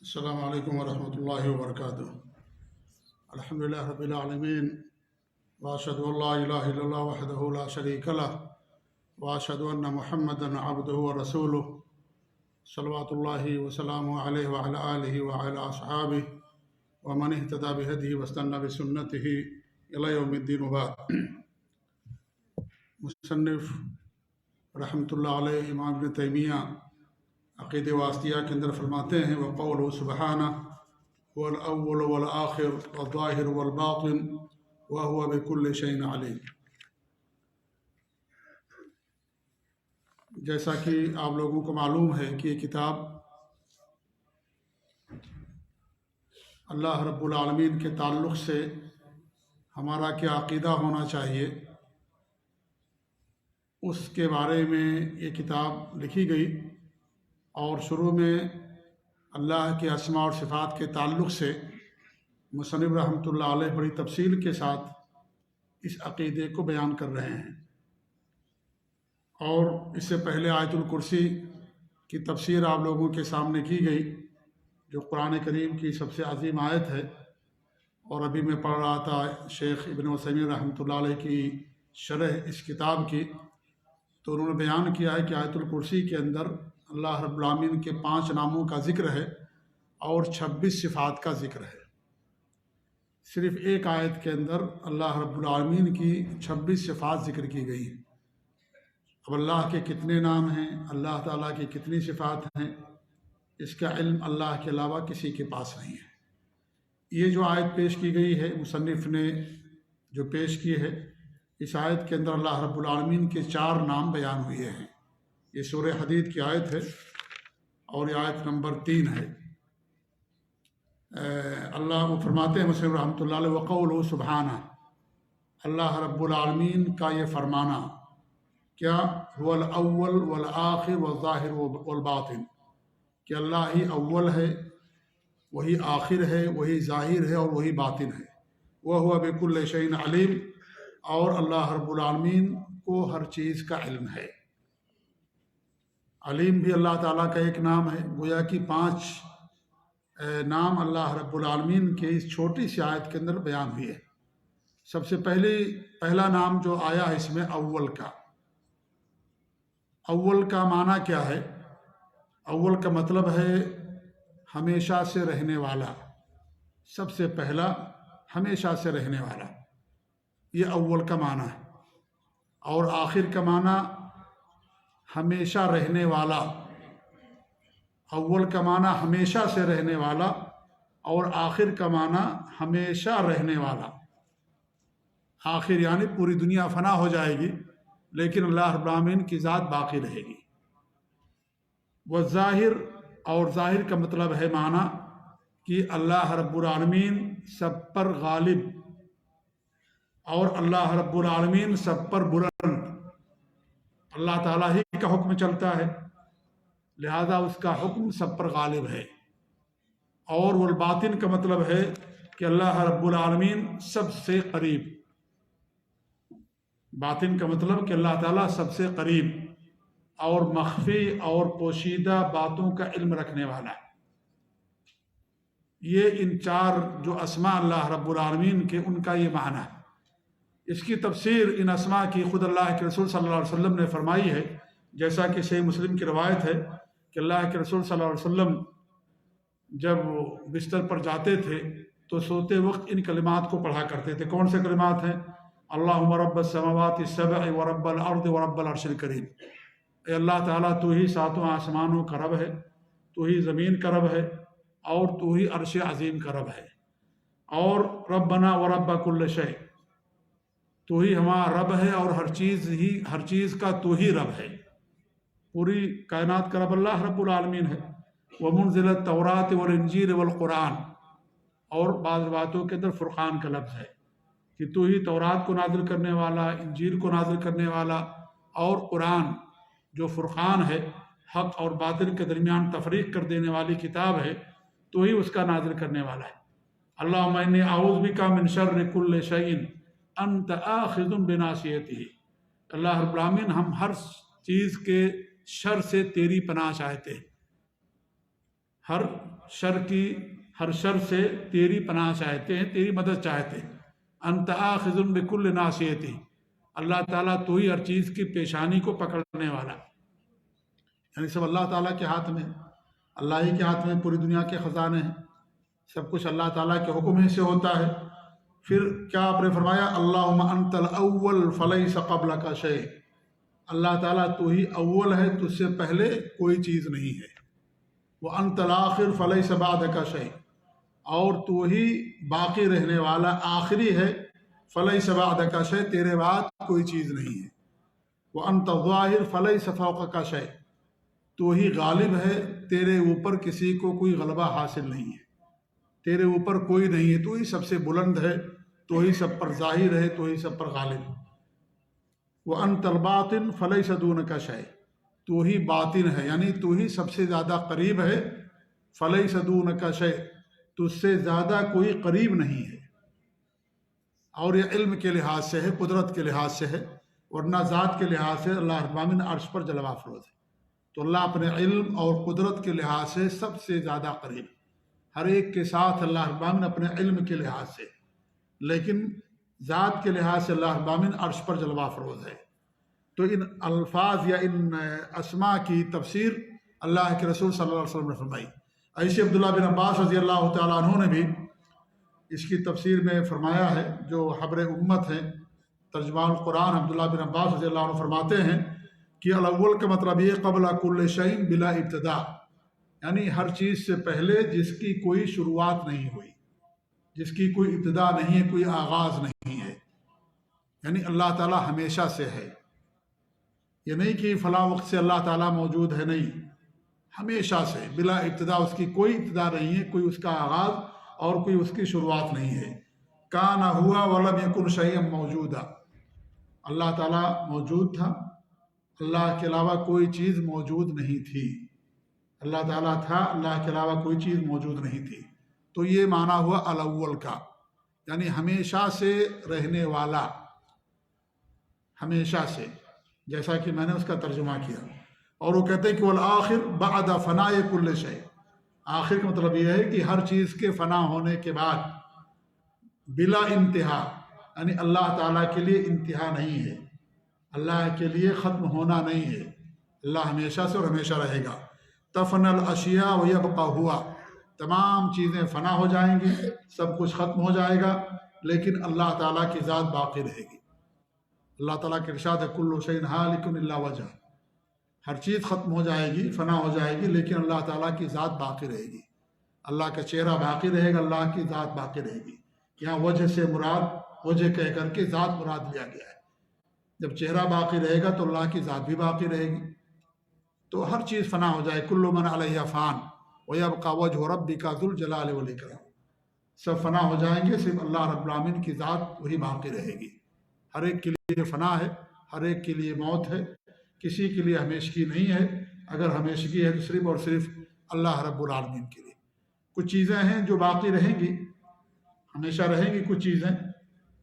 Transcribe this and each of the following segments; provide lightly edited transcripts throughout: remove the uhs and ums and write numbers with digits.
السلام علیکم ورحمۃ اللہ وبرکاتہ۔ الحمد للہ رب العالمین، واشہد ان لا الہ الا اللہ وحدہ لا شریک لہ، واشہد ان محمدا عبدہ ورسولہ، صلوات اللہ وسلامہ علیہ وعلی آلہ وعلی اصحابہ ومن اہتدی بہدیہ واستنى بسنتہ الی یوم الدین وبعد۔ مصنف رحمۃ اللہ علیہ امام ابن تیمیہ عقید واسطیہ کے اندر فرماتے ہیں وقولہ سبحانہ هو الاول والآخر والظاہر والباطن وهو بكل شيء علیم۔ جیسا کہ آپ لوگوں کو معلوم ہے کہ یہ کتاب اللہ رب العالمین کے تعلق سے ہمارا کیا عقیدہ ہونا چاہیے اس کے بارے میں یہ کتاب لکھی گئی، اور شروع میں اللہ کے اسماء اور صفات کے تعلق سے مصنف رحمۃ اللہ علیہ بڑی تفصیل کے ساتھ اس عقیدے کو بیان کر رہے ہیں، اور اس سے پہلے آیت الکرسی کی تفسیر آپ لوگوں کے سامنے کی گئی، جو قرآن کریم کی سب سے عظیم آیت ہے، اور ابھی میں پڑھ رہا تھا شیخ ابن عثیمین رحمۃ اللہ علیہ کی شرح اس کتاب کی، تو انہوں نے بیان کیا ہے کہ آیت الکرسی کے اندر اللہ رب العالمین کے 5 ناموں کا ذکر ہے اور 26 صفات کا ذکر ہے۔ صرف ایک آیت کے اندر اللہ رب العالمین کی 26 صفات ذکر کی گئی ہیں۔ اب اللہ کے کتنے نام ہیں، اللہ تعالیٰ کی کتنی صفات ہیں، اس کا علم اللہ کے علاوہ کسی کے پاس نہیں ہے۔ یہ جو آیت پیش کی گئی ہے، مصنف نے جو پیش کی ہے، اس آیت کے اندر اللہ رب العالمین کے 4 نام بیان ہوئے ہیں۔ یہ سورہ حدید کی آیت ہے اور یہ آیت نمبر 3 ہے۔ اللہ وہ فرماتے ہیں مصنف رحمۃ اللہ علیہ وقولہ سبحانہ، اللہ رب العالمین کا یہ فرمانا کیا هو الاول والآخر والظاہر والباطن، کہ اللہ ہی اول ہے، وہی آخر ہے، وہی ظاہر ہے اور وہی باطن ہے، وہو بکل شیء علیم، اور اللہ رب العالمین کو ہر چیز کا علم ہے۔ علیم بھی اللہ تعالیٰ کا ایک نام ہے، گویا کہ 5 نام اللہ رب العالمین کے اس چھوٹی سی آیت کے اندر بیان ہوئی ہے۔ سب سے پہلا نام جو آیا ہے اس میں اول کا۔ اول کا معنی کیا ہے؟ اول کا مطلب ہے ہمیشہ سے رہنے والا، سب سے پہلا، ہمیشہ سے رہنے والا، یہ اول کا معنی ہے۔ اور آخر کا معنی ہمیشہ رہنے والا۔ اول کا معنی ہمیشہ سے رہنے والا، اور آخر کا معنی ہمیشہ رہنے والا۔ آخر یعنی پوری دنیا فنا ہو جائے گی لیکن اللہ رب العالمین کی ذات باقی رہے گی۔ والظاہر، اور ظاہر کا مطلب ہے معنی کہ اللہ رب العالمین سب پر غالب، اور اللہ رب العالمین سب پر بلند، اللہ تعالیٰ ہی کا حکم چلتا ہے، لہذا اس کا حکم سب پر غالب ہے۔ اور والباطن کا مطلب ہے کہ اللہ رب العالمین سب سے قریب، باطن کا مطلب کہ اللہ تعالیٰ سب سے قریب اور مخفی اور پوشیدہ باتوں کا علم رکھنے والا ہے۔ یہ ان 4 جو اسماء اللہ رب العالمین کے، ان کا یہ معنی ہے۔ اس کی تفسیر ان اسماء کی خود اللہ کے رسول صلی اللہ علیہ وسلم نے فرمائی ہے، جیسا کہ صحیح مسلم کی روایت ہے کہ اللہ کے رسول صلی اللہ علیہ وسلم جب بستر پر جاتے تھے تو سوتے وقت ان کلمات کو پڑھا کرتے تھے۔ کون سے کلمات ہیں؟ اللہم رب السماوات السبع ورب الارض ورب العرش الکریم، اے اللہ تعالیٰ تو ہی 7 آسمانوں کا رب ہے، تو ہی زمین کا رب ہے، اور تو ہی عرش عظیم کا رب ہے، اور ربنا ورب کل شیء، تو ہی ہمارا رب ہے اور ہر چیز کا تو ہی رب ہے، پوری کائنات کا رب اللہ رب العالمین ہے۔ ومنزل التوراۃ والانجیل والقرآن، اور بعض باتوں کے اندر فرقان کا لفظ ہے کہ تو ہی تورات کو نازل کرنے والا، انجیل کو نازل کرنے والا، اور قرآن جو فرقان ہے، حق اور باطل کے درمیان تفریق کر دینے والی کتاب ہے، تو ہی اس کا نازل کرنے والا ہے۔ اللہم انی اعوذ بک من شر کل شیء انت آخذ بناصیتہ، اللہ رب العالمین ہم ہر چیز کے شر سے تیری پناہ چاہتے ہیں، ہر شر کی ہر شر سے تیری پناہ چاہتے ہیں، تیری مدد چاہتے ہیں۔ انت آخذ بکل ناصیتی، اللہ تعالیٰ تو ہی ہر چیز کی پیشانی کو پکڑنے والا، یعنی سب اللہ تعالیٰ کے ہاتھ میں، اللہ ہی کے ہاتھ میں پوری دنیا کے خزانے ہیں، سب کچھ اللہ تعالیٰ کے حکم ہی سے ہوتا ہے۔ پھر کیا آپ نے فرمایا اللہم انت الاول فلیس قبلک شیء، اللہ تعالیٰ تو ہی اول ہے، تجھ سے پہلے کوئی چیز نہیں ہے۔ وانت الاخر فلیس بعدک شیء، اور تو ہی باقی رہنے والا آخری ہے، فلیس بعدک شیء، تیرے بعد کوئی چیز نہیں ہے۔ وانت الظاہر فلیس فوقک شیء، تو ہی غالب ہے، تیرے اوپر کسی کو کوئی غلبہ حاصل نہیں ہے، تیرے اوپر کوئی نہیں ہے، تو ہی سب سے بلند ہے، تو ہی سب پر ظاہر ہے، تو ہی سب پر غالب ہے۔ وانت الباطن فلیس دونک شیء، تو ہی باطن ہے، یعنی تو ہی سب سے زیادہ قریب ہے، فلیس دونک شیء، تجھ سے زیادہ کوئی قریب نہیں ہے۔ اور یہ علم کے لحاظ سے ہے، قدرت کے لحاظ سے ہے، ورنہ ذات کے لحاظ سے اللہ رب العالمین عرش پر جلوہ افروز ہے۔ تو اللہ اپنے علم اور قدرت کے لحاظ سے سب سے زیادہ قریب، ہر ایک کے ساتھ اللہ رب العالمین اپنے علم کے لحاظ سے، لیکن ذات کے لحاظ سے اللہ رب العالمین عرش پر جلوہ افروز ہے۔ تو ان الفاظ یا ان اسماء کی تفسیر اللہ کے رسول صلی اللہ علیہ وسلم نے فرمائی۔ ایسے عبداللہ بن عباس رضی اللہ تعالیٰ عنہ نے بھی اس کی تفسیر میں فرمایا ہے، جو حبر امت ہیں، ترجمان القرآن عبداللہ بن عباس رضی اللہ عنہ فرماتے ہیں کہ الاول کا مطلب یہ قبل کل شیء بلا ابتدا، یعنی ہر چیز سے پہلے جس کی کوئی شروعات نہیں ہوئی، جس کی کوئی ابتدا نہیں ہے، کوئی آغاز نہیں ہے، یعنی اللہ تعالیٰ ہمیشہ سے ہے۔ یہ نہیں کہ فلاں وقت سے اللہ تعالیٰ موجود ہے، نہیں، ہمیشہ سے بلا ابتدا، اس کی کوئی ابتدا نہیں ہے، کوئی اس کا آغاز اور کوئی اس کی شروعات نہیں ہے۔ کان ہوا ولم یکن شیئا موجودا، اللہ تعالیٰ موجود تھا، اللہ کے علاوہ کوئی چیز موجود نہیں تھی، اللہ تعالیٰ تھا، اللہ کے علاوہ کوئی چیز موجود نہیں تھی۔ تو یہ معنی ہوا الاول کا، یعنی ہمیشہ سے رہنے والا، ہمیشہ سے، جیسا کہ میں نے اس کا ترجمہ کیا۔ اور وہ کہتے ہیں کہ والآخر بعد فناء کل شیء، آخر کا مطلب یہ ہے کہ ہر چیز کے فنا ہونے کے بعد بلا انتہا، یعنی اللہ تعالیٰ کے لیے انتہا نہیں ہے، اللہ کے لیے ختم ہونا نہیں ہے، اللہ ہمیشہ سے اور ہمیشہ رہے گا۔ تفنى الاشیاء ویبقى ہوا، تمام چیزیں فنا ہو جائیں گی، سب کچھ ختم ہو جائے گا، لیکن اللہ تعالیٰ کی ذات باقی رہے گی۔ اللہ تعالیٰ کے ارشاد ہے کل شیء ہالک الا وجہ، ہر چیز ختم ہو جائے گی، فنا ہو جائے گی، لیکن اللہ تعالیٰ کی ذات باقی رہے گی، اللہ کا چہرہ باقی رہے گا، اللہ کی ذات باقی رہے گی۔ یہاں وجہ سے مراد، وجہ کہہ کر کے ذات مراد لیا گیا ہے۔ جب چہرہ باقی رہے گا تو اللہ کی ذات بھی باقی رہے گی، تو ہر چیز فنا ہو جائے، کل من علیہ فان ویبقى وجہ ربک ذو الجلال والاکرام، سب فنا ہو جائیں گے، صرف اللہ رب العالمین کی ذات وہی باقی رہے گی۔ ہر ایک کے لیے فنا ہے، ہر ایک کے لیے موت ہے، کسی کے لیے ہمیشگی نہیں ہے۔ اگر ہمیشگی ہے تو صرف اور صرف اللہ رب العالمین کے لیے۔ کچھ چیزیں ہیں جو باقی رہیں گی، ہمیشہ رہیں گی کچھ چیزیں،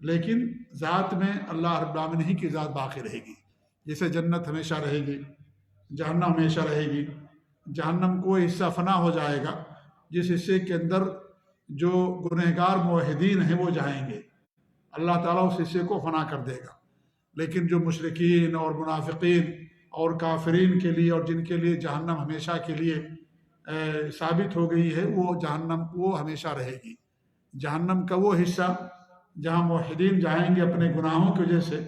لیکن ذات میں اللہ رب العالمین ہی کی ذات باقی رہے گی۔ جیسے جنت ہمیشہ رہے گی، جہنم ہمیشہ رہے گی۔ جہنم کو حصہ فنا ہو جائے گا، جس حصے کے اندر جو گنہگار موحدین ہیں وہ جائیں گے، اللہ تعالیٰ اس حصے کو فنا کر دے گا۔ لیکن جو مشرکین اور منافقین اور کافرین کے لیے، اور جن کے لیے جہنم ہمیشہ کے لیے ثابت ہو گئی ہے، وہ جہنم وہ ہمیشہ رہے گی۔ جہنم کا وہ حصہ جہاں موحدین جائیں گے اپنے گناہوں کی وجہ سے،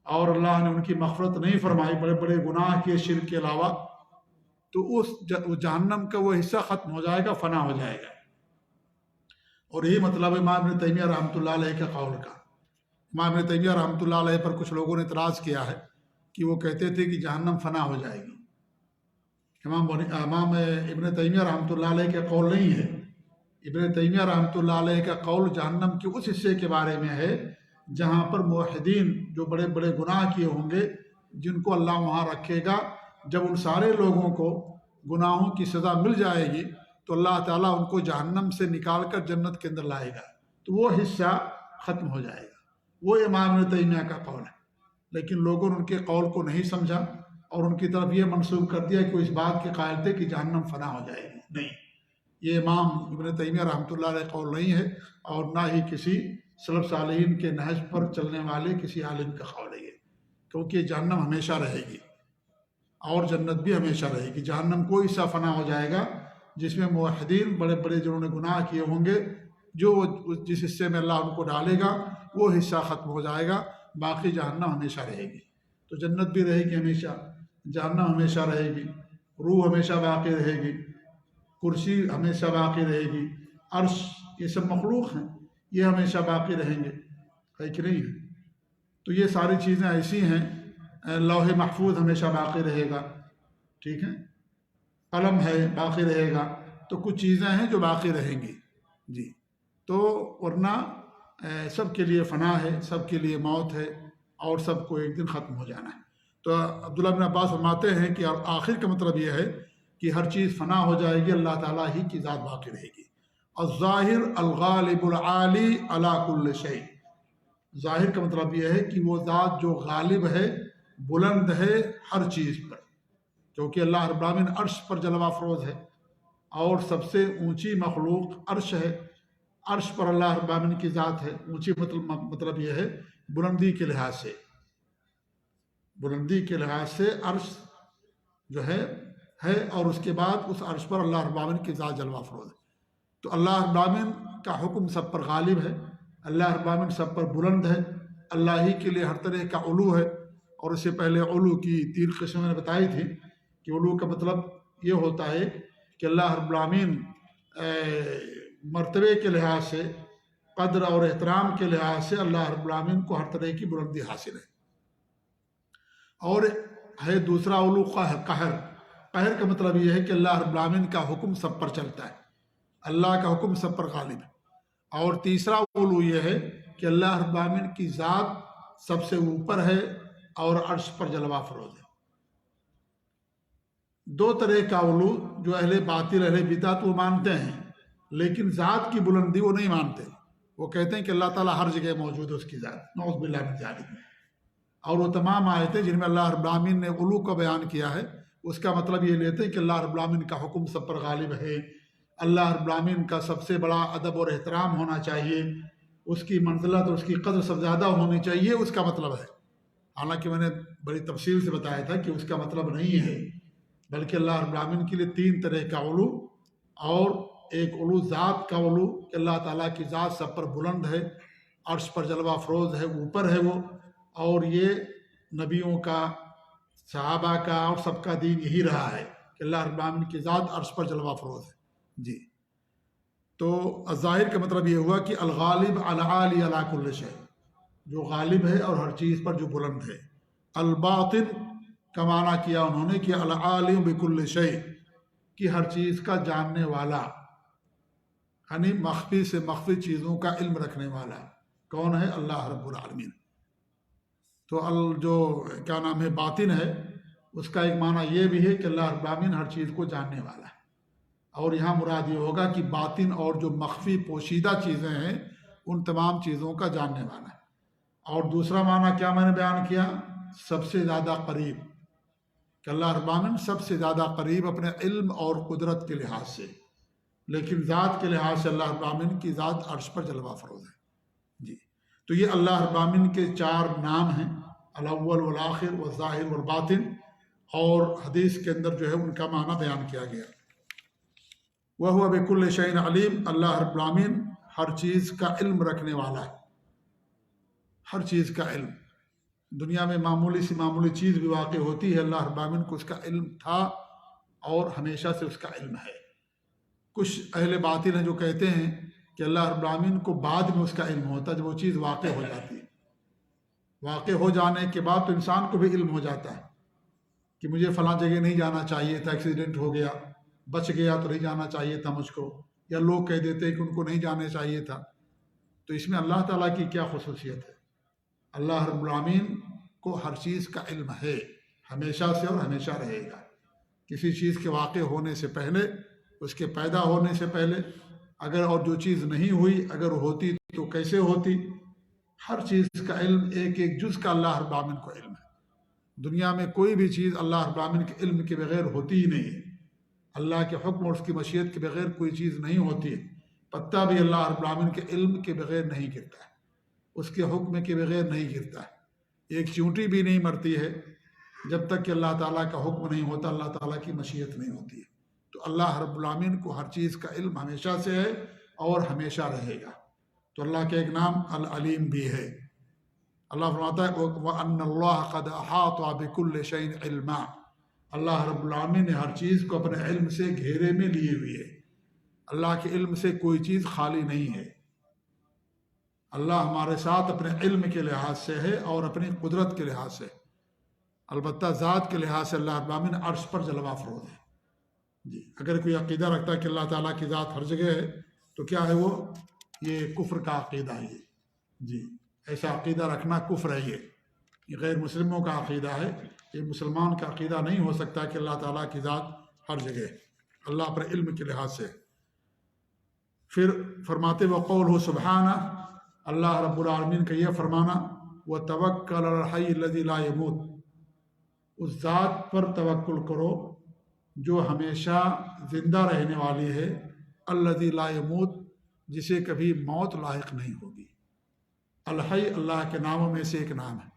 اور اللہ نے ان کی مغفرت نہیں فرمائی، بڑے بڑے گناہ کیے شرک کے علاوہ، تو اس جہنم کا وہ حصہ ختم ہو جائے گا، فنا ہو جائے گا۔ اور یہی مطلب امام ابن تیمیہ رحمۃ اللہ علیہ کے قول کا۔ امام ابن تیمیہ رحمۃ اللہ علیہ پر کچھ لوگوں نے اعتراض کیا ہے کہ وہ کہتے تھے کہ جہنم فنا ہو جائے گی۔ امام ابن تیمیہ رحمۃ اللہ علیہ کا قول نہیں ہے۔ ابن تیمیہ رحمۃ اللہ علیہ کا قول جہنم کے اس حصے کے بارے میں ہے جہاں پر موحدین جو بڑے بڑے گناہ کیے ہوں گے، جن کو اللہ وہاں رکھے گا۔ جب ان سارے لوگوں کو گناہوں کی سزا مل جائے گی تو اللہ تعالیٰ ان کو جہنم سے نکال کر جنت کے اندر لائے گا، تو وہ حصہ ختم ہو جائے گا۔ وہ امام ابن تیمیہ کا قول ہے، لیکن لوگوں نے ان کے قول کو نہیں سمجھا اور ان کی طرف یہ منسوب کر دیا کہ وہ اس بات کے قائل تھے کہ جہنم فنا ہو جائے گی۔ نہیں، یہ امام ابن تیمیہ رحمۃ اللہ علیہ قول نہیں ہے، اور نہ ہی کسی سلف صالحین کے نہج پر چلنے والے کسی عالم کا قول ہے یہ، کیونکہ جہنم ہمیشہ رہے گی اور جنت بھی ہمیشہ رہے گی۔ جہنم کوئی حصہ فنا ہو جائے گا جس میں موحدین بڑے بڑے جنہوں نے گناہ کیے ہوں گے، جو جس حصے میں اللہ ان کو ڈالے گا وہ حصہ ختم ہو جائے گا، باقی جہنم ہمیشہ رہے گی۔ تو جنت بھی رہے گی ہمیشہ، جہنم ہمیشہ رہے گی، روح ہمیشہ باقی رہے گی، کرسی ہمیشہ باقی رہے گی، عرش، یہ سب مخلوق ہیں، یہ ہمیشہ باقی رہیں گے، ہے کہ نہیں ہے؟ تو یہ ساری چیزیں ایسی ہیں، لوح محفوظ ہمیشہ باقی رہے گا، ٹھیک ہے، قلم ہے باقی رہے گا، تو کچھ چیزیں ہیں جو باقی رہیں گی، جی۔ تو ورنہ سب کے لیے فنا ہے، سب کے لیے موت ہے، اور سب کو ایک دن ختم ہو جانا ہے۔ تو عبداللہ بن عباس فرماتے ہیں کہ آخر کا مطلب یہ ہے کہ ہر چیز فنا ہو جائے گی، اللہ تعالیٰ ہی کی ذات باقی رہے گی۔ الظاہر الغالب العالی علی کل شیء، ظاہر کا مطلب یہ ہے کہ وہ ذات جو غالب ہے، بلند ہے ہر چیز پر، کیونکہ اللہ رب العالمین عرش پر جلوہ افروز ہے، اور سب سے اونچی مخلوق عرش ہے، عرش پر اللہ رب العالمین کی ذات ہے۔ اونچی مطلب یہ ہے بلندی کے لحاظ سے، بلندی کے لحاظ سے عرش جو ہے، اور اس کے بعد اس عرش پر اللہ رب العالمین کی ذات جلوہ افروز ہے۔ تو اللہ رب العالمین کا حکم سب پر غالب ہے، اللہ رب العالمین سب پر بلند ہے، اللہ ہی کے لیے ہر طرح کا علو ہے۔ اور اس سے پہلے علو کی 3 قسمیں نے بتائی تھی کہ علو کا مطلب یہ ہوتا ہے کہ اللہ رب العالمین مرتبے کے لحاظ سے، قدر اور احترام کے لحاظ سے اللہ رب العالمین کو ہر طرح کی بلندی حاصل ہے۔ اور ہے دوسرا علو قہر، قہر کا مطلب یہ ہے کہ اللہ رب العالمین کا حکم سب پر چلتا ہے، اللہ کا حکم سب پر غالب ہے۔ اور تیسرا علو یہ ہے کہ اللہ رب العالمین کی ذات سب سے اوپر ہے اور عرش پر جلوہ افروز ہے۔ 2 طرح کا علو جو اہل باطل اہل بدعت وہ مانتے ہیں، لیکن ذات کی بلندی وہ نہیں مانتے، وہ کہتے ہیں کہ اللہ تعالیٰ ہر جگہ موجود ہے، اس کی ذات، نعوذ باللہ من ذالک۔ اور وہ تمام آیتیں جن میں اللہ رب العالمین نے علو کا بیان کیا ہے، اس کا مطلب یہ لیتے ہیں کہ اللہ رب العالمین کا حکم سب پر غالب ہے، اللہ رب العالمین کا سب سے بڑا ادب اور احترام ہونا چاہیے، اس کی منزلت اور اس کی قدر سب زیادہ ہونی چاہیے، اس کا مطلب ہے۔ حالانکہ میں نے بڑی تفصیل سے بتایا تھا کہ اس کا مطلب نہیں ہے، بلکہ اللہ رب العالمین کے لیے 3 طرح کا علو، اور ایک علو ذات کا علو کہ اللہ تعالیٰ کی ذات سب پر بلند ہے، عرش پر جلوہ افروز ہے، اوپر ہے وہ، اور یہ نبیوں کا، صحابہ کا اور سب کا دین یہی رہا ہے کہ اللہ رب العالمین کی ذات عرش پر جلوہ افروز ہے، جی۔ تو ظاہر کا مطلب یہ ہوا کہ الغالب العالی علی کل شیء، جو غالب ہے اور ہر چیز پر جو بلند ہے۔ الباطن کا معنی کیا انہوں نے کہ العالم بکل شیء، کہ ہر چیز کا جاننے والا، یعنی مخفی سے مخفی چیزوں کا علم رکھنے والا کون ہے؟ اللہ رب العالمین۔ تو جو کیا نام ہے باطن ہے، اس کا ایک معنی یہ بھی ہے کہ اللہ رب العالمین ہر چیز کو جاننے والا ہے، اور یہاں مراد یہ ہوگا کہ باطن اور جو مخفی پوشیدہ چیزیں ہیں ان تمام چیزوں کا جاننے والا ہے۔ اور دوسرا معنی کیا میں نے بیان کیا؟ سب سے زیادہ قریب، کہ اللہ رب العالمین سب سے زیادہ قریب اپنے علم اور قدرت کے لحاظ سے، لیکن ذات کے لحاظ سے اللہ رب العالمین کی ذات عرش پر جلوہ افروز ہے، جی۔ تو یہ اللہ رب العالمین کے 4 نام ہیں، الاول والآخر والظاہر والباطن، اور حدیث کے اندر جو ہے ان کا معنی بیان کیا گیا۔ وَهُوَ بِكُلِّ شَيْءٍ عَلِيمٌ، اللہ رب العالمین ہر چیز کا علم رکھنے والا ہے، ہر چیز کا علم۔ دنیا میں معمولی سی معمولی چیز بھی واقع ہوتی ہے، اللہ رب العالمین کو اس کا علم تھا اور ہمیشہ سے اس کا علم ہے۔ کچھ اہل باطل ہیں جو کہتے ہیں کہ اللہ رب العالمین کو بعد میں اس کا علم ہوتا ہے، جب وہ چیز واقع ہو جاتی ہے، واقع ہو جانے کے بعد تو انسان کو بھی علم ہو جاتا ہے کہ مجھے فلاں جگہ نہیں جانا چاہیے تھا، ایکسیڈنٹ ہو گیا، بچ گیا تو نہیں جانا چاہیے تھا مجھ کو، یا لوگ کہہ دیتے ہیں کہ ان کو نہیں جانا چاہیے تھا۔ تو اس میں اللہ تعالیٰ کی کیا خصوصیت ہے؟ اللہ رب العالمین کو ہر چیز کا علم ہے، ہمیشہ سے اور ہمیشہ رہے گا۔ کسی چیز کے واقع ہونے سے پہلے، اس کے پیدا ہونے سے پہلے، اگر اور جو چیز نہیں ہوئی اگر ہوتی تو کیسے ہوتی، ہر چیز کا علم، ایک ایک جز کا اللہ رب العالمین کو علم ہے۔ دنیا میں کوئی بھی چیز اللہ رب العالمین کے علم کے بغیر ہوتی ہی نہیں ہے۔ اللہ کے حکم اور اس کی مشیت کے بغیر کوئی چیز نہیں ہوتی ہے. پتا بھی اللہ رب العالمین کے علم کے بغیر نہیں گرتا ہے، اس کے حکم کے بغیر نہیں گرتا ہے. ایک چونٹی بھی نہیں مرتی ہے جب تک کہ اللہ تعالیٰ کا حکم نہیں ہوتا، اللہ تعالیٰ کی مشیت نہیں ہوتی ہے. تو اللہ رب العالمین کو ہر چیز کا علم ہمیشہ سے ہے اور ہمیشہ رہے گا. تو اللہ کا ایک نام العلیم بھی ہے. اللہ فرماتا ہے وَأَنَّ اللَّهَ قَدْ أَحَاطَ بِكُلِّ شَيْءٍ عِلْمًا. اللہ رب العالمین نے ہر چیز کو اپنے علم سے گھیرے میں لیے ہوئی ہے. اللہ کے علم سے کوئی چیز خالی نہیں ہے. اللہ ہمارے ساتھ اپنے علم کے لحاظ سے ہے اور اپنی قدرت کے لحاظ سے. البتہ ذات کے لحاظ سے اللہ رب العالمین عرش پر جلوہ افروز ہے. جی اگر کوئی عقیدہ رکھتا ہے کہ اللہ تعالیٰ کی ذات ہر جگہ ہے تو کیا ہے وہ؟ یہ کفر کا عقیدہ ہے. جی ایسا عقیدہ رکھنا کفر ہے. یہ غیر مسلموں کا عقیدہ ہے. یہ مسلمان کا عقیدہ نہیں ہو سکتا کہ اللہ تعالیٰ کی ذات ہر جگہ ہے. اللہ اپنے علم کے لحاظ سے. پھر فرماتے وقولہ سبحانہ، اللہ رب العالمین کا یہ فرمانا وَتَوَكَّلْ عَلَى الْحَيِّ الَّذِي لَا يَمُوتُ، اس ذات پر توکل کرو جو ہمیشہ زندہ رہنے والی ہے، الذی لا یموت، جسے کبھی موت لاحق نہیں ہوگی. الحی اللہ کے ناموں میں سے ایک نام ہے،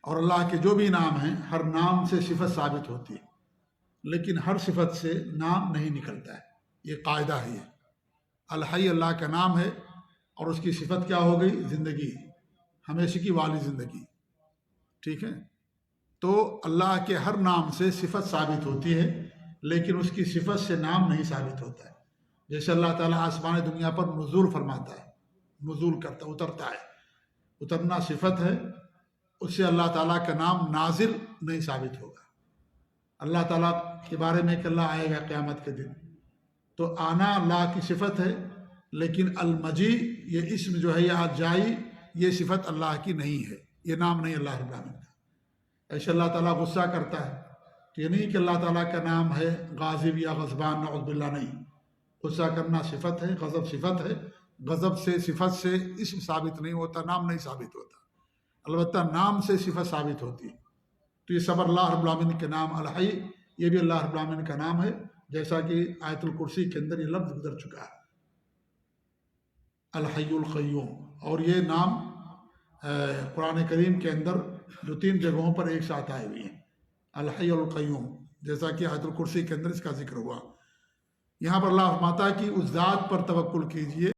اور اللہ کے جو بھی نام ہیں ہر نام سے صفت ثابت ہوتی ہے، لیکن ہر صفت سے نام نہیں نکلتا ہے. یہ قاعدہ ہے. الحی اللہ کا نام ہے اور اس کی صفت کیا ہو گئی؟ زندگی، ہمیشہ کی والی زندگی. ٹھیک ہے. تو اللہ کے ہر نام سے صفت ثابت ہوتی ہے لیکن اس کی صفت سے نام نہیں ثابت ہوتا ہے. جیسے اللہ تعالیٰ آسمان دنیا پر نزول فرماتا ہے، نزول کرتا، اترتا ہے. اترنا صفت ہے، اس سے اللہ تعالیٰ کا نام نازل نہیں ثابت ہوگا. اللہ تعالیٰ کے بارے میں کہ اللہ آئے گا قیامت کے دن، تو آنا اللہ کی صفت ہے، لیکن المجی یہ اسم جو ہے یا جائی یہ صفت اللہ کی نہیں ہے، یہ نام نہیں اللہ رب العالمین کا. ایسے اللہ تعالیٰ غصہ کرتا ہے تو یہ نہیں کہ اللہ تعالیٰ کا نام ہے غاضب یا غضبان، نعوذ باللہ، نہیں. غصہ کرنا صفت ہے، غضب صفت ہے. غضب سے صفت سے اسم ثابت نہیں ہوتا، نام نہیں ثابت ہوتا. البتہ نام سے صفت ثابت ہوتی ہے. تو یہ سب اللہ رب العالمین کے نام الحی، یہ بھی اللہ رب العالمین کا نام ہے، جیسا کہ آیت الکرسی کے اندر یہ لفظ گزر چکا ہے، الحی القیوم. اور یہ نام قرآن کریم کے اندر جو 3 جگہوں پر ایک ساتھ آئے ہوئے ہیں، الحی القیوم، جیسا کہ آیت الکرسی کے اندر اس کا ذکر ہوا. یہاں پر اللہ فرماتا ہے کہ اس ذات پر توکل کیجئے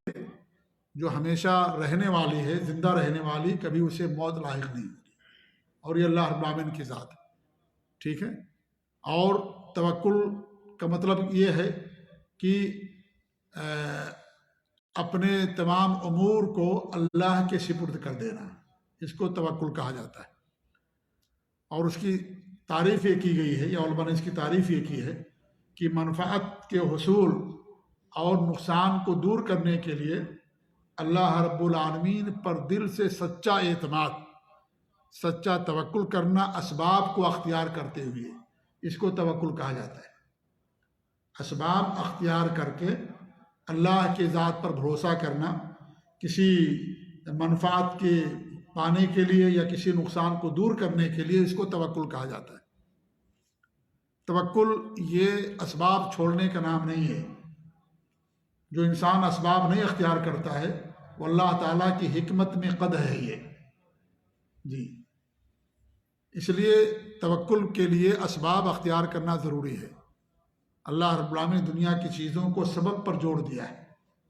جو ہمیشہ رہنے والی ہے، زندہ رہنے والی، کبھی اسے موت لاحق نہیں ہوگی. اور یہ اللہ رب العالمین کی ذات ہے. ٹھیک ہے. اور توکل کا مطلب یہ ہے کہ اپنے تمام امور کو اللہ کے سپرد کر دینا، اس کو توکل کہا جاتا ہے. اور اس کی تعریف یہ کی گئی ہے، یا علماء نے اس کی تعریف یہ کی ہے کہ منفعت کے حصول اور نقصان کو دور کرنے کے لیے اللہ رب العالمین پر دل سے سچا اعتماد، سچا توکل کرنا، اسباب کو اختیار کرتے ہوئے، اس کو توکل کہا جاتا ہے. اسباب اختیار کر کے اللہ کے ذات پر بھروسہ کرنا، کسی منفعت کے پانے کے لیے یا کسی نقصان کو دور کرنے کے لیے، اس کو توکل کہا جاتا ہے. توکل یہ اسباب چھوڑنے کا نام نہیں ہے. جو انسان اسباب نہیں اختیار کرتا ہے وہ اللہ تعالیٰ کی حکمت میں قد ہے یہ. جی اس لیے توکل کے لیے اسباب اختیار کرنا ضروری ہے. اللہ رب العالمین نے دنیا کی چیزوں کو سبب پر جوڑ دیا ہے،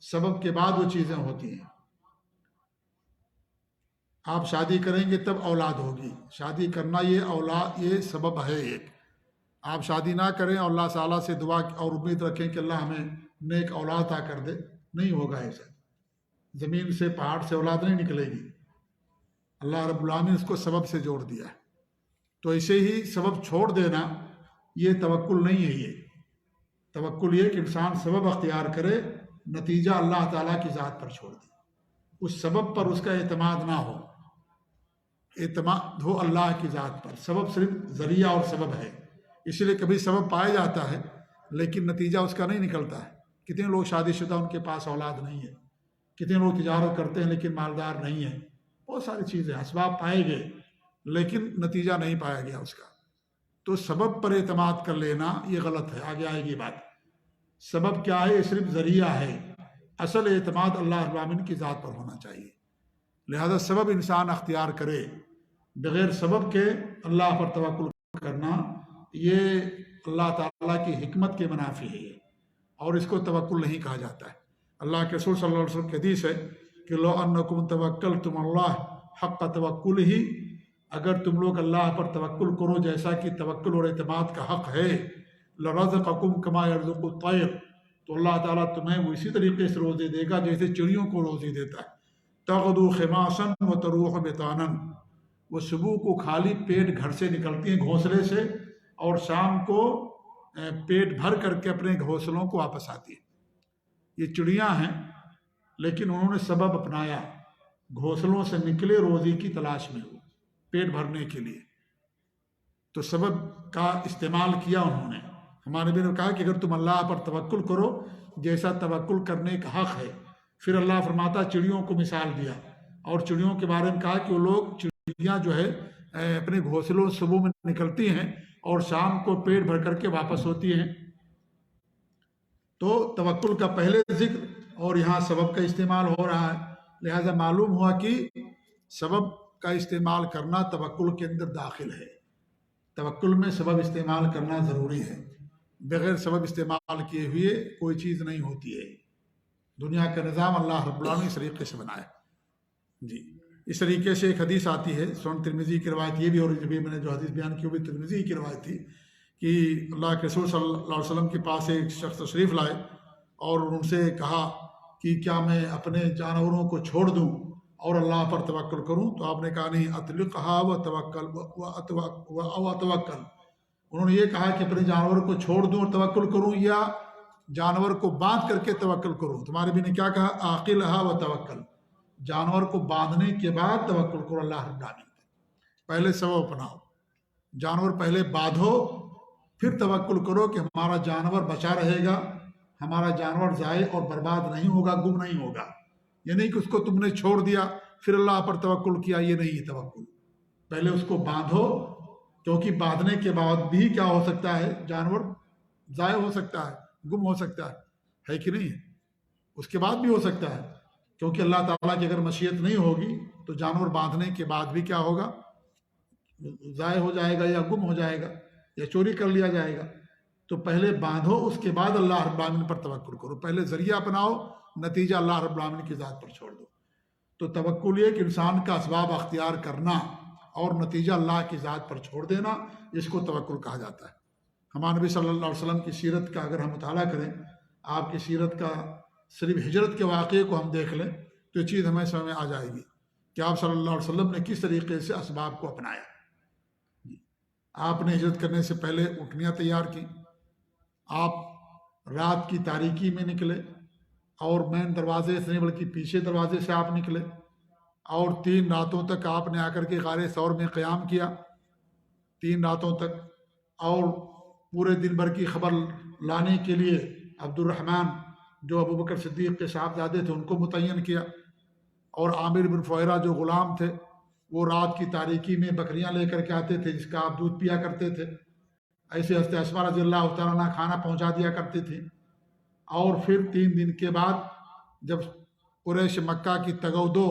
سبب کے بعد وہ چیزیں ہوتی ہیں. آپ شادی کریں گے تب اولاد ہوگی، شادی کرنا یہ سبب ہے ایک. آپ شادی نہ کریں اور اللہ تعالیٰ سے دعا اور امید رکھیں کہ اللہ ہمیں نیک اولاد عطا کر دے، نہیں ہوگا ایسا. زمین سے، پہاڑ سے اولاد نہیں نکلے گی. اللہ رب العالمین اس کو سبب سے جوڑ دیا ہے. تو ایسے ہی سبب چھوڑ دینا یہ توکل نہیں ہے. یہ توکل یہ کہ انسان سبب اختیار کرے، نتیجہ اللہ تعالیٰ کی ذات پر چھوڑ دے. اس سبب پر اس کا اعتماد نہ ہو، اعتماد ہو اللہ کی ذات پر. سبب صرف ذریعہ اور سبب ہے، اس لیے کبھی سبب پایا جاتا ہے لیکن نتیجہ اس کا نہیں نکلتا ہے. کتنے لوگ شادی شدہ ان کے پاس اولاد نہیں ہے، کتنے لوگ تجارت کرتے ہیں لیکن مالدار نہیں ہیں. بہت ساری چیزیں، اسباب پائے گئے لیکن نتیجہ نہیں پایا گیا اس کا. تو سبب پر اعتماد کر لینا یہ غلط ہے. آگے آئے گی بات. سبب کیا ہے؟ یہ صرف ذریعہ ہے. اصل اعتماد اللہ رب العالمین کی ذات پر ہونا چاہیے. لہذا سبب انسان اختیار کرے، بغیر سبب کے اللہ پر توکل کرنا یہ اللہ تعالیٰ کی حکمت کے منافی ہے، اور اس کو توکل نہیں کہا جاتا ہے. اللہ کے رسول صلی اللہ علیہ وسلم کی حدیث ہے کہ لو انکم توکلتم اللہ حق توکلہ، اگر تم لوگ اللہ پر توکل کرو جیسا کہ توکل اور اعتماد کا حق ہے، لرزقکم کما یرزق الطیر، تو اللہ تعالیٰ تمہیں وہ اسی طریقے سے روزی دے گا جیسے چڑیوں کو روزی دیتا ہے. تغدو خماسا وتروح بطانا، وہ صبح کو خالی پیٹ گھر سے نکلتی ہیں گھونسلے سے، اور شام کو پیٹ بھر کر کے اپنے گھونسلوں کو واپس آتی ہیں. یہ چڑیاں ہیں، لیکن انہوں نے سبب اپنایا، گھونسلوں سے نکلے روزی کی تلاش میں ہو پیٹ بھرنے کے لیے، تو سبب کا استعمال کیا انہوں نے. ہمارے نبی نے کہا کہ اگر تم اللہ پر توکل کرو جیسا توکل کرنے کا حق ہے. پھر اللہ فرماتا چڑیوں کو مثال دیا، اور چڑیوں کے بارے میں کہا کہ وہ لوگ چڑیاں جو ہے اپنے گھونسلوں صبح میں نکلتی ہیں اور شام کو پیٹ بھر کر کے واپس ہوتی ہیں. تو توکل کا پہلے ذکر اور یہاں سبب کا استعمال ہو رہا ہے. لہذا معلوم ہوا کہ سبب کا استعمال کرنا توکل کے اندر داخل ہے. توکل میں سبب استعمال کرنا ضروری ہے. بغیر سبب استعمال کیے ہوئے کوئی چیز نہیں ہوتی ہے. دنیا کا نظام اللہ رب العالمین اس طریقے سے بنایا. جی اس طریقے سے ایک حدیث آتی ہے، سنن ترمذی کی روایت یہ بھی، اور ابھی میں نے جو حدیث بیان کی وہ بھی ترمذی کی روایت تھی، کہ اللہ کے رسول صلی اللہ علیہ وسلم کے پاس ایک شخص تشریف لائے اور ان سے کہا کہ کیا میں اپنے جانوروں کو چھوڑ دوں اور اللہ پر توکل کروں؟ تو آپ نے کہا نہیں، اطلقھا وتوکل. انہوں نے یہ کہا کہ اپنے جانور کو چھوڑ دوں اور توکل کروں، یا جانور کو باندھ کر کے توکل کروں؟ تمہارے بھی نے کیا کہا؟ عاقلھا وتوکل، جانور کو باندھنے کے بعد توکل کرو اللہ رب العالمین پر. پہلے سبب اپناؤ، جانور پہلے باندھو، پھر توکل کرو کہ ہمارا جانور بچا رہے گا، ہمارا جانور ضائع اور برباد نہیں ہوگا، گم نہیں ہوگا. یہ نہیں کہ اس کو تم نے چھوڑ دیا پھر اللہ پر توکل کیا، یہ نہیں ہے توکل. پہلے اس کو باندھو، کیونکہ باندھنے کے بعد بھی کیا ہو سکتا ہے؟ جانور ضائع ہو سکتا ہے، گم ہو سکتا ہے کہ نہیں؟ اس کے بعد بھی ہو سکتا ہے، کیونکہ اللہ تعالیٰ کی اگر مشیت نہیں ہوگی تو جانور باندھنے کے بعد بھی کیا ہوگا؟ ضائع ہو جائے گا، یا گم ہو جائے گا، یا چوری کر لیا جائے گا. تو پہلے باندھو، اس کے بعد اللہ رب العالمین پر توکل کرو. پہلے ذریعہ اپناؤ، نتیجہ اللہ رب العالمین کی ذات پر چھوڑ دو. تو توکل یہ کہ انسان کا اسباب اختیار کرنا اور نتیجہ اللہ کی ذات پر چھوڑ دینا، اس کو توکل کہا جاتا ہے. ہمارے نبی صلی اللہ علیہ وسلم کی سیرت کا اگر ہم مطالعہ کریں، آپ کی سیرت کا صرف ہجرت کے واقعے کو ہم دیکھ لیں تو یہ چیز ہمیں سمجھ میں آ جائے گی کہ آپ صلی اللہ علیہ وسلم نے کس طریقے سے اسباب کو اپنایا. آپ نے ہجرت کرنے سے پہلے اٹھنیاں تیار کی، آپ رات کی تاریکی میں نکلے، اور مین دروازے سے نہیں بلکہ پیچھے دروازے سے آپ نکلے، اور 3 راتوں تک آپ نے آ کر کے غار ثور میں قیام کیا، 3 راتوں تک. اور پورے دن بھر کی خبر لانے کے لیے عبد الرحمن جو ابو بکر صدیق کے صاحبزادے تھے ان کو متعین کیا، اور عامر بن فہیرہ جو غلام تھے وہ رات کی تاریکی میں بکریاں لے کر کے آتے تھے جس کا آپ دودھ پیا کرتے تھے. ایسے حضرت اسماء رضی اللہ تعالیٰ عنہ کھانا پہنچا دیا کرتی تھی. اور پھر 3 دن کے بعد جب قریش مکہ کی تگودو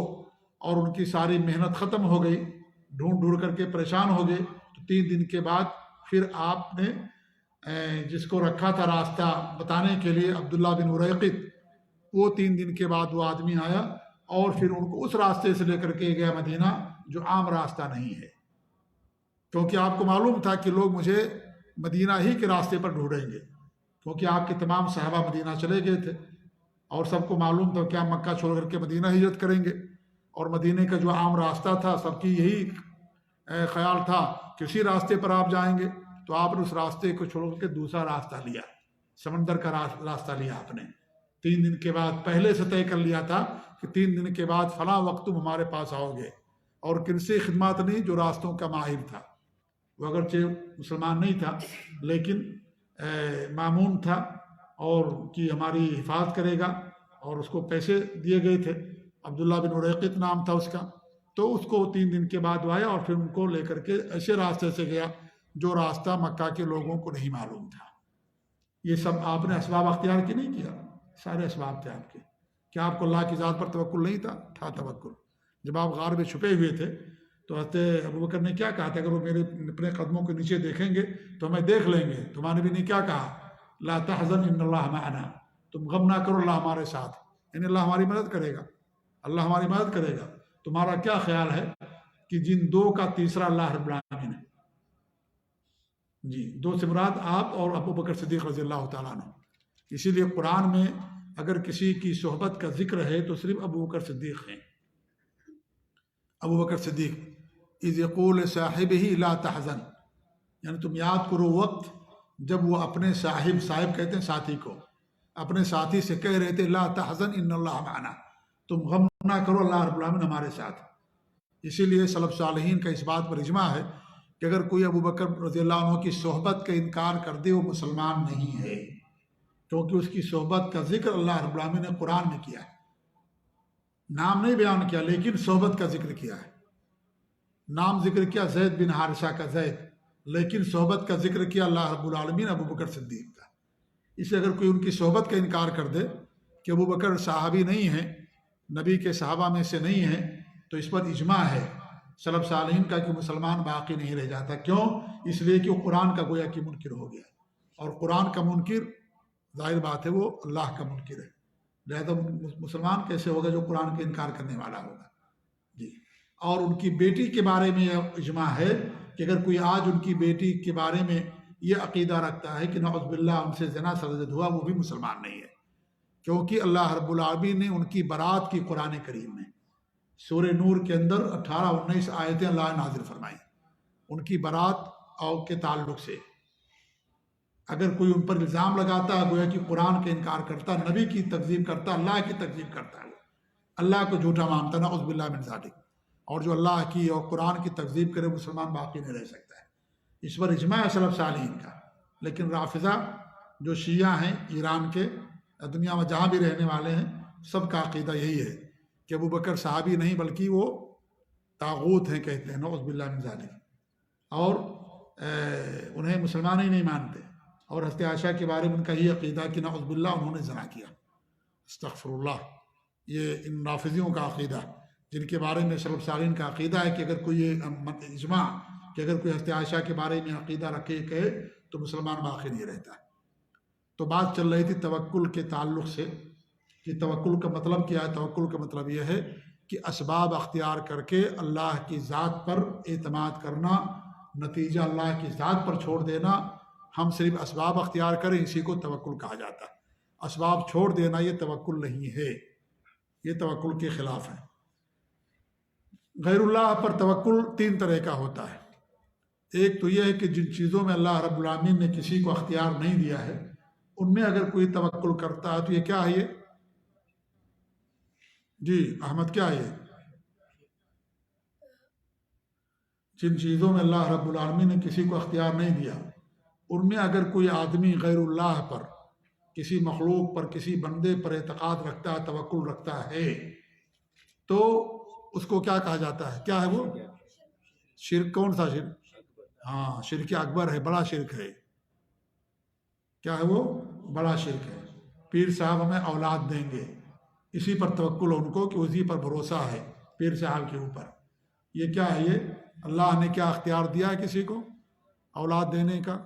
اور ان کی ساری محنت ختم ہو گئی، ڈھونڈ ڈھونڈ کر کے پریشان ہو گئے، تو 3 دن کے بعد پھر آپ نے جس کو رکھا تھا راستہ بتانے کے لیے عبداللہ بن اریقط، وہ 3 دن کے بعد وہ آدمی آیا اور پھر ان کو اس راستے سے لے کر کے گیا مدینہ جو عام راستہ نہیں ہے، کیونکہ آپ کو معلوم تھا کہ لوگ مجھے مدینہ ہی کے راستے پر ڈھونڈیں گے، کیونکہ آپ کے تمام صحابہ مدینہ چلے گئے تھے اور سب کو معلوم تھا کہ آپ مکہ چھوڑ کر کے مدینہ ہجرت کریں گے، اور مدینہ کا جو عام راستہ تھا سب کی یہی خیال تھا کہ اسی راستے پر آپ جائیں گے. تو آپ نے اس راستے کو چھوڑ کر کے دوسرا راستہ لیا، سمندر کا راستہ لیا. آپ نے 3 دن کے بعد پہلے سے طے کر لیا تھا کہ 3 دن کے بعد فلاں وقت تم ہمارے پاس آؤ گے. اور کن سے خدمات نہیں؟ جو راستوں کا ماہر تھا، وہ اگرچہ مسلمان نہیں تھا لیکن مامون تھا اور کی ہماری حفاظت کرے گا، اور اس کو پیسے دیے گئے تھے، عبداللہ بن اریقط نام تھا اس کا. تو اس کو 3 دن کے بعد آیا اور پھر ان کو لے کر کے ایسے راستے سے گیا جو راستہ مکہ کے لوگوں کو نہیں معلوم تھا۔ یہ سب آپ نے اسباب اختیار کی نہیں کیا، سارے اسباب تھے آپ کے۔ کیا آپ کو اللہ کی ذات پر توکل نہیں تھا توکل۔ جب آپ غار میں چھپے ہوئے تھے تو حضرت ابوبکر نے کیا کہا تھا، اگر وہ میرے اپنے قدموں کے نیچے دیکھیں گے تو ہمیں دیکھ لیں گے۔ تمہارے بھی نے کیا کہا، لا تحزن ان اللہ معنا، تم غم نہ کرو، اللہ ہمارے ساتھ، یعنی اللہ ہماری مدد کرے گا، اللہ ہماری مدد کرے گا۔ تمہارا کیا خیال ہے کہ جن دو کا تیسرا اللہ رب العالمین ہے؟ جی، دو سے مراد آپ اور ابوبکر صدیق رضی اللہ تعالیٰ عنہ۔ اسی لیے قرآن میں اگر کسی کی صحبت کا ذکر ہے تو صرف ابوبکر صدیق ہیں۔ ابوبکر صدیق اذ یقول صاحبہ لا تحزن، یعنی تم یاد کرو وقت جب وہ اپنے صاحب کہتے ہیں ساتھی کو، اپنے ساتھی سے کہہ رہے تھے لا تحزن ان اللہ معنا، تم غم نہ کرو، اللہ رب العالمین ہمارے ساتھ۔ اسی لیے سلف صالحین کا اس بات پر اجماع ہے کہ اگر کوئی ابوبکر رضی اللہ عنہ کی صحبت کا انکار کر دے وہ مسلمان نہیں ہے، کیونکہ اس کی صحبت کا ذکر اللہ رب العالمین نے قرآن میں کیا ہے۔ نام نہیں بیان کیا لیکن صحبت کا ذکر کیا ہے۔ نام ذکر کیا زید بن حارثہ کا زید، لیکن صحبت کا ذکر کیا اللہ رب العالمین ابوبکر صدیق کا۔ اس لیے اگر کوئی ان کی صحبت کا انکار کر دے کہ ابوبکر صحابی نہیں ہیں، نبی کے صحابہ میں سے نہیں ہیں، تو اس پر اجماع ہے سلف صالحین کا کہ مسلمان باقی نہیں رہ جاتا۔ کیوں؟ اس لیے کہ وہ قرآن کا گویا کہ منکر ہو گیا، اور قرآن کا منکر ظاہر بات ہے وہ اللہ کا منکر ہے، لہذا مسلمان کیسے ہوگا جو قرآن کا انکار کرنے والا ہوگا۔ جی، اور ان کی بیٹی کے بارے میں یہ اجماع ہے کہ اگر کوئی آج ان کی بیٹی کے بارے میں یہ عقیدہ رکھتا ہے کہ نعوذ باللہ ان سے زنا سرزد ہوا، وہ بھی مسلمان نہیں ہے، کیونکہ اللہ رب العالمین نے ان کی برات کی قرآن کریم میں سورہ نور کے اندر 18-19 آیتیں اللہ نے نازل فرمائی ان کی برات اور کے تعلق سے۔ اگر کوئی ان پر الزام لگاتا ہے گویا کہ قرآن کا انکار کرتا، نبی کی تکذیب کرتا، اللہ کی تکذیب کرتا ہے، اللہ کو جھوٹا مانتا، نعوذ باللہ من ذالک، اور جو اللہ کی اور قرآن کی تکذیب کرے مسلمان باقی نہیں رہ سکتا ہے۔ اس پر اجماع ہے سلف صالحین کا۔ لیکن رافضہ جو شیعہ ہیں ایران کے، دنیا میں جہاں بھی رہنے والے ہیں، سب کا عقیدہ یہی ہے کہ ابوبکر صحابی نہیں بلکہ وہ طاغوت ہیں، کہتے ہیں نعوذ باللہ من ذالک، اور انہیں مسلمان ہی نہیں مانتے۔ اور حضرت عائشہ کے بارے میں ان کا یہ عقیدہ کہ نعوذ باللہ انہوں نے زنا کیا، استغفر اللہ۔ یہ ان رافضیوں کا عقیدہ جن کے بارے میں سلف صالحین کا عقیدہ ہے کہ اگر کوئی اجماع کہ اگر کوئی حضرت عائشہ کے بارے میں عقیدہ رکھے کہے تو مسلمان باقی نہیں رہتا۔ تو بات چل رہی تھی توکل کے تعلق سے کہ توکل کا مطلب کیا ہے۔ توکل کا مطلب یہ ہے کہ اسباب اختیار کر کے اللہ کی ذات پر اعتماد کرنا، نتیجہ اللہ کی ذات پر چھوڑ دینا۔ ہم صرف اسباب اختیار کریں، اسی کو توکل کہا جاتا ہے۔ اسباب چھوڑ دینا یہ توکل نہیں ہے، یہ توکل کے خلاف ہے۔ غیر اللہ پر توکل 3 طرح کا ہوتا ہے۔ ایک تو یہ ہے کہ جن چیزوں میں اللہ رب العالمین نے کسی کو اختیار نہیں دیا ہے ان میں اگر کوئی توکل کرتا ہے تو یہ کیا ہے؟ یہ جی احمد کیا ہے؟ جن چیزوں میں اللہ رب العالمین نے کسی کو اختیار نہیں دیا ان میں اگر کوئی آدمی غیر اللہ پر، کسی مخلوق پر، کسی بندے پر اعتقاد رکھتا ہے، توکل رکھتا ہے، تو اس کو کیا کہا جاتا ہے؟ کیا ہے وہ؟ شرک۔ کون سا شرک؟ ہاں، شرک اکبر ہے، بڑا شرک ہے۔ کیا ہے وہ؟ بڑا شرک ہے۔ پیر صاحب ہمیں اولاد دیں گے، اسی پر توکل ان کو کہ اسی پر بھروسہ ہے پیر صاحب کے اوپر۔ یہ کیا ہے؟ یہ اللہ نے کیا اختیار دیا ہے کسی کو اولاد دینے کا،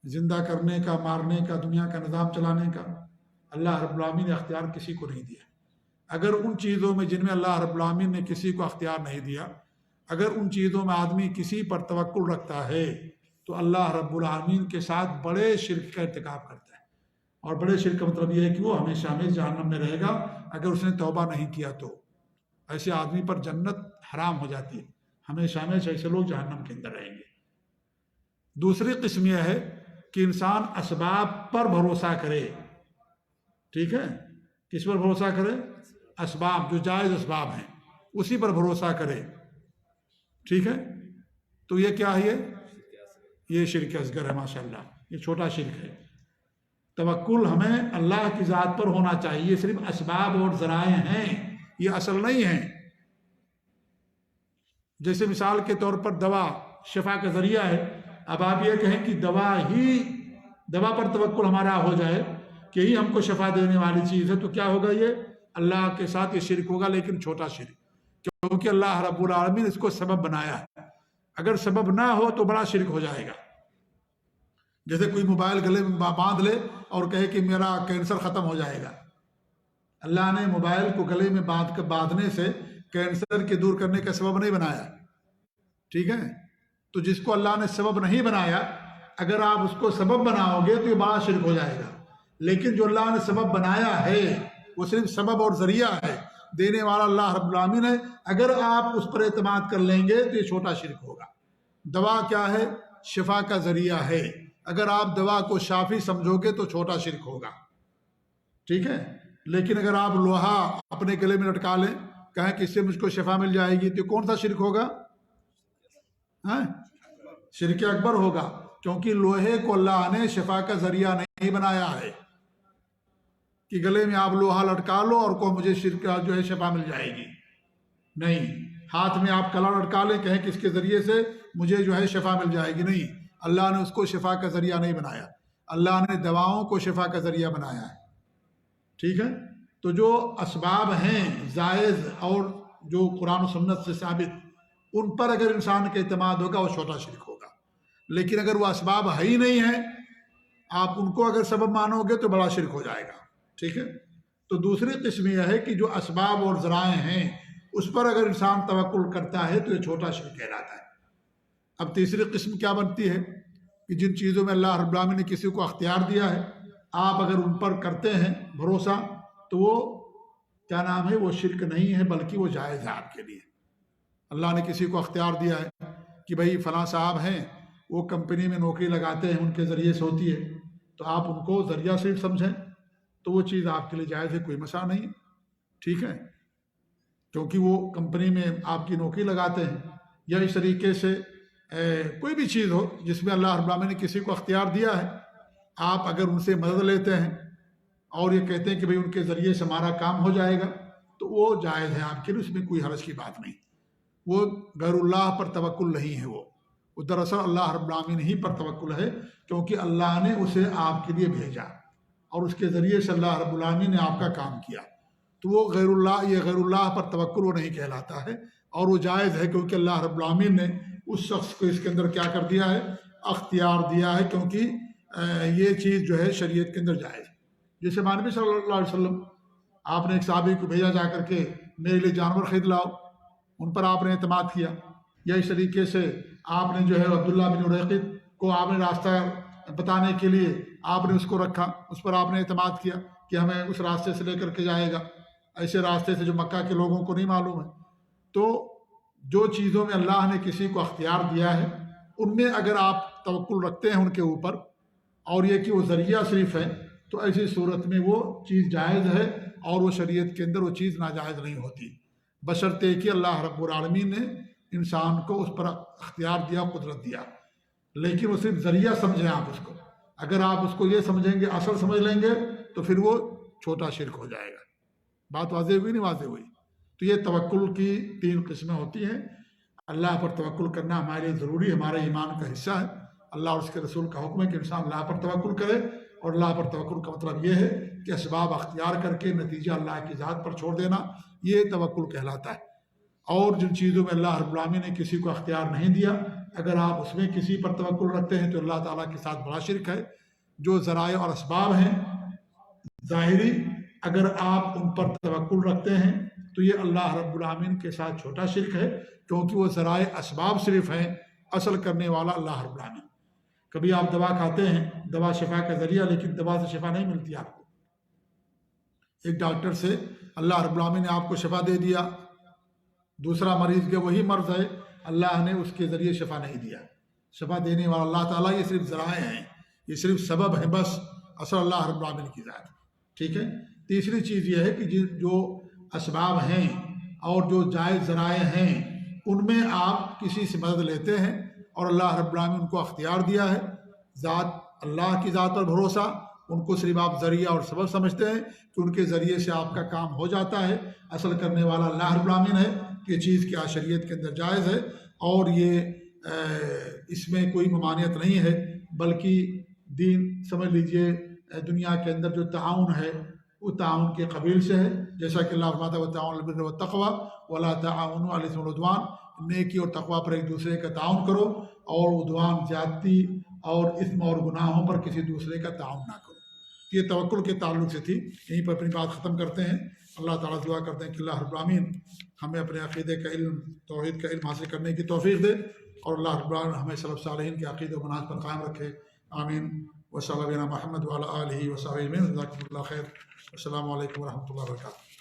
زندہ کرنے کا، مارنے کا، دنیا کا نظام چلانے کا؟ اللہ رب العالمین نے اختیار کسی کو نہیں دیا۔ اگر ان چیزوں میں جن میں اللہ رب العالمین نے کسی کو اختیار نہیں دیا، اگر ان چیزوں میں آدمی کسی پر توکل رکھتا ہے تو اللہ رب العالمین کے ساتھ بڑے شرک کا ارتکاب کرتا ہے۔ اور بڑے شرک کا مطلب یہ ہے کہ وہ ہمیشہ ہمیشہ جہنم میں رہے گا اگر اس نے توبہ نہیں کیا تو۔ ایسے آدمی پر جنت حرام ہو جاتی ہے، ہمیشہ ہمیشہ ایسے لوگ جہنم کے اندر رہیں گے۔ دوسری قسم یہ ہے کہ انسان اسباب پر بھروسہ کرے، ٹھیک ہے؟ کس پر بھروسہ کرے؟ اسباب، جو جائز اسباب ہیں اسی پر بھروسہ کرے، ٹھیک ہے؟ تو یہ کیا ہے؟ یہ شرک اصغر ہے، ماشاءاللہ، یہ چھوٹا شرک ہے۔ توکل ہمیں اللہ کی ذات پر ہونا چاہیے، صرف اسباب اور ذرائع ہیں، یہ اصل نہیں ہیں۔ جیسے مثال کے طور پر دوا شفا کا ذریعہ ہے، اب آپ یہ کہیں کہ دوا پر توکل ہمارا ہو جائے کہ ہی ہم کو شفا دینے والی چیز ہے، تو کیا ہوگا؟ یہ اللہ کے ساتھ یہ شرک ہوگا، لیکن چھوٹا شرک، کیونکہ اللہ رب العالمین اس کو سبب بنایا ہے۔ اگر سبب نہ ہو تو بڑا شرک ہو جائے گا۔ جیسے کوئی موبائل گلے میں باندھ لے اور کہے کہ میرا کینسر ختم ہو جائے گا۔ اللہ نے موبائل کو گلے میں باندھنے سے کینسر کے دور کرنے کا سبب نہیں بنایا، ٹھیک ہے؟ تو جس کو اللہ نے سبب نہیں بنایا، اگر آپ اس کو سبب بناؤ گے تو یہ بڑا شرک ہو جائے گا۔ لیکن جو اللہ نے سبب بنایا ہے وہ صرف سبب اور ذریعہ ہے، دینے والا اللہ رب العالمین ہے۔ اگر آپ اس پر اعتماد کر لیں گے تو یہ چھوٹا شرک ہوگا۔ دوا کیا ہے؟ شفا کا ذریعہ ہے۔ اگر آپ دوا کو شافی سمجھو گے تو چھوٹا شرک ہوگا، ٹھیک ہے؟ لیکن اگر آپ لوہا اپنے گلے میں لٹکا لیں، کہیں کہ اس سے مجھ کو شفا مل جائے گی، تو کون سا شرک ہوگا؟ شرک اکبر ہوگا، کیونکہ لوہے کو اللہ نے شفا کا ذریعہ نہیں بنایا ہے کہ گلے میں آپ لوہا لٹکا لو اور کو مجھے شرک جو ہے شفا مل جائے گی۔ نہیں، ہاتھ میں آپ کلا لٹکا لیں، کہیں کہ اس کے ذریعے سے مجھے جو ہے شفا مل جائے گی۔ نہیں، اللہ نے اس کو شفا کا ذریعہ نہیں بنایا، اللہ نے دواؤں کو شفا کا ذریعہ بنایا ہے، ٹھیک ہے؟ تو جو اسباب ہیں جائز اور جو قرآن و سنت سے ثابت، ان پر اگر انسان کا اعتماد ہوگا وہ چھوٹا شرک ہوگا۔ لیکن اگر وہ اسباب ہے ہی نہیں ہیں، آپ ان کو اگر سبب مانو گے تو بڑا شرک ہو جائے گا، ٹھیک ہے؟ تو دوسری قسم یہ ہے کہ جو اسباب اور ذرائع ہیں اس پر اگر انسان توکل کرتا ہے تو یہ چھوٹا شرک کہلاتا ہے۔ اب تیسری قسم کیا بنتی ہے کہ جن چیزوں میں اللہ رب العالمین نے کسی کو اختیار دیا ہے، آپ اگر ان پر کرتے ہیں بھروسہ تو وہ کیا نام ہے؟ وہ شرک نہیں ہے بلکہ وہ جائز ہے آپ کے لیے۔ اللہ نے کسی کو اختیار دیا ہے کہ بھئی فلاں صاحب ہیں، وہ کمپنی میں نوکری لگاتے ہیں، ان کے ذریعے سے ہوتی ہے، تو آپ ان کو ذریعہ صرف سمجھیں تو وہ چیز آپ کے لیے جائز ہے، کوئی مسئلہ نہیں ہے، ٹھیک ہے؟ کیونکہ وہ کمپنی میں آپ کی نوکری لگاتے ہیں، یا اس طریقے سے کوئی بھی چیز ہو جس میں اللہ رب العالمین نے کسی کو اختیار دیا ہے، آپ اگر ان سے مدد لیتے ہیں اور یہ کہتے ہیں کہ بھئی ان کے ذریعے سے ہمارا کام ہو جائے گا، تو وہ جائز ہے آپ کے لیے، اس میں کوئی حرج کی بات نہیں۔ وہ غیر اللہ پر توکل نہیں ہے، وہ دراصل اللہ رب العالمین ہی پر توکل ہے، کیونکہ اللہ نے اسے آپ کے لیے بھیجا اور اس کے ذریعے سے اللہ رب العالمین نے آپ کا کام کیا، تو وہ غیر اللہ پر توکل وہ نہیں کہلاتا ہے، اور وہ جائز ہے کیونکہ اللہ رب العالمین نے اس شخص کو اس کے اندر کیا کر دیا ہے؟ اختیار دیا ہے، کیونکہ یہ چیز جو ہے شریعت کے اندر جائز ہے۔ جیسے نبی صلی اللہ علیہ وسلم، آپ نے ایک صحابی کو بھیجا جا کر کے میرے لیے جانور خرید لاؤ، ان پر آپ نے اعتماد کیا، یا اس طریقے سے آپ نے جو ہے عبداللہ بن اریقط کو آپ نے راستہ بتانے کے لیے آپ نے اس کو رکھا، اس پر آپ نے اعتماد کیا کہ ہمیں اس راستے سے لے کر کے جائے گا، ایسے راستے سے جو مکہ کے لوگوں کو نہیں معلوم ہے۔ تو جو چیزوں میں اللہ نے کسی کو اختیار دیا ہے ان میں اگر آپ توکل رکھتے ہیں ان کے اوپر، اور یہ کہ وہ ذریعہ صرف ہے، تو ایسی صورت میں وہ چیز جائز ہے، اور وہ شریعت کے اندر وہ چیز ناجائز نہیں ہوتی، بشرطے کہ اللہ رب العالمین نے انسان کو اس پر اختیار دیا، قدرت دیا، لیکن وہ صرف ذریعہ سمجھیں آپ اس کو۔ اگر آپ اس کو یہ سمجھیں گے، اصل سمجھ لیں گے، تو پھر وہ چھوٹا شرک ہو جائے گا۔ بات واضح ہوئی نہیں واضح ہوئی؟ تو یہ توکل کی 3 قسمیں ہوتی ہیں۔ اللہ پر توکل کرنا ہمارے لیے ضروری، ہمارے ایمان کا حصہ ہے۔ اللہ اور اس کے رسول کا حکم ہے کہ انسان اللہ پر توکل کرے، اور اللہ پر توکل کا مطلب یہ ہے کہ اسباب اختیار کر کے نتیجہ اللہ کی ذات پر چھوڑ دینا، یہ توکل کہلاتا ہے۔ اور جن چیزوں میں اللہ رب العالمین نے کسی کو اختیار نہیں دیا، اگر آپ اس میں کسی پر توکل رکھتے ہیں تو اللہ تعالیٰ کے ساتھ بڑا شرک ہے۔ جو ذرائع اور اسباب ہیں ظاہری، اگر آپ ان پر توکل رکھتے ہیں تو یہ اللہ رب العالمین کے ساتھ چھوٹا شرک ہے، کیونکہ وہ ذرائع اسباب صرف ہیں، اصل کرنے والا اللہ رب العالمین۔ کبھی آپ دوا کھاتے ہیں، دوا شفا کا ذریعہ، لیکن دوا سے شفا نہیں ملتی آپ کو۔ ایک ڈاکٹر سے اللہ رب العالمین نے آپ کو شفا دے دیا، دوسرا مریض کے وہی مرض ہے، اللہ نے اس کے ذریعے شفا نہیں دیا۔ شفا دینے والا اللہ تعالیٰ، یہ صرف ذرائع ہیں، یہ صرف سبب ہے بس، اصل اللہ رب العالمین کی ذات، ٹھیک ہے؟ تیسری چیز یہ ہے کہ جو اسباب ہیں اور جو جائز ذرائع ہیں ان میں آپ کسی سے مدد لیتے ہیں، اور اللہ رب العالمین ان کو اختیار دیا ہے، ذات اللہ کی ذات پر بھروسہ، ان کو صرف آپ ذریعہ اور سبب سمجھتے ہیں کہ ان کے ذریعے سے آپ کا کام ہو جاتا ہے، اصل کرنے والا اللہ رب العالمین ہے کہ یہ چیز کیا شریعت کے اندر جائز ہے، اور یہ اس میں کوئی ممانعت نہیں ہے، بلکہ دین سمجھ لیجئے دنیا کے اندر جو تعاون ہے وہ تعاون کے قبیل سے ہے، جیسا کہ اللہ فرماتا ہے وتعاونوا علی البر والتقوی ولا تعاونوا علی الاثم والعدوان، نیکی اور تقوی پر ایک دوسرے کا تعاون کرو اور عدوان، زیادتی اور اثم اور گناہوں پر کسی دوسرے کا تعاون نہ کرو۔ یہ توکل کے تعلق سے تھی، یہیں پر اپنی بات ختم کرتے ہیں۔ اللہ تعالیٰ دعا کرتے ہیں کہ اللہ رب العالمین ہمیں اپنے عقیدے کا علم، توحید کا علم حاصل کرنے کی توفیق دے، اور اللہ رب العالمین ہمیں سلف صالحین کے عقیدے و منہج پر قائم رکھے، آمین۔ وصلی اللہ علیہ محمد وعلی آلہ وصحبہ اجمعین، جزاکم اللہ خیر، السلام علیکم ورحمۃ اللہ وبرکاتہ۔